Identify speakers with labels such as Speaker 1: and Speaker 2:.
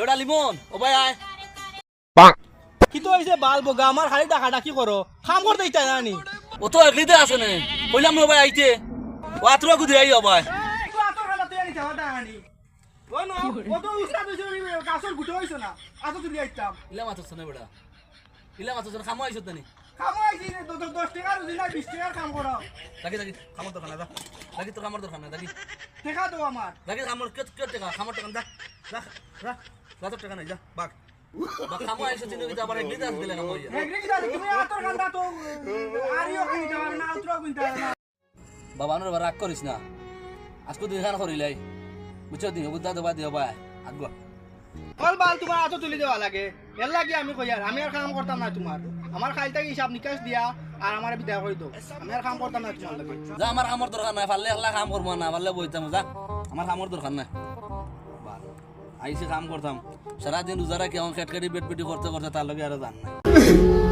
Speaker 1: এওটা লিমন ও ভাই আয়
Speaker 2: কি তো হইছে বাল বগা আমার খালি টাকা ডাকি করো কাম করতে ইচ্ছা জানি
Speaker 1: ও তো একলিতে আছে না কইলাম না ভাই আইতে ও আত্রা গুদি আই ভাই
Speaker 2: এই কো আতর খালা তুই আনি যাওয়া টানি ও নো ও তো উস্তাদ হইছে কাসর গুটো হইছে না আতো তুই আইতাম
Speaker 1: ইলা মাছ আছে না বেটা ইলা মাছ আছে না খামো আইছত না
Speaker 2: কামাইছি 10 টাকা রুজি না 20 টাকার কাম করো
Speaker 1: লাগি লাগি খামর দরকার না যা লাগি তো খামর দরকার না লাগি
Speaker 2: টাকা দাও আমার
Speaker 1: লাগি খামর কে টাকা খামর টাকা যা যা যা যা টাকা নাই যা বাক বাক খামো আইছত চিনি তো আবার একলিতে আছে দিলে খামো ইয়া
Speaker 2: এগ্রি কি তুমি আতর খান্দা তো আরিও খানি যাওয়া না আতর কিনতে না
Speaker 1: বাবা আনোর রাগ করিস না আজকে তুই এখানে করিলাই বুঝছো দিন বুদ্ধা দেবা দিও ভাই আগো
Speaker 2: কল বাল তোমার আতো তুলি দেওয়া লাগে এর লাগে আমি কই আর আমি আর কাম করতাম না তোমার আমার খাইতে হিসাব নিকাশ দিয়া আর আমার বিদায় করে দাও আমি আর কাম করতাম না তোমার লাগে
Speaker 1: যা আমার খামর দরকার নাই পারলে একলা কাম করবো না পারলে বইতাম যা আমার খামর দরকার নাই আইসি কাম করতাম সারাদিন রোজা রাখি আমার খেটকাটি বেট পেটি করতে করতে তার লগে আরো জান নাই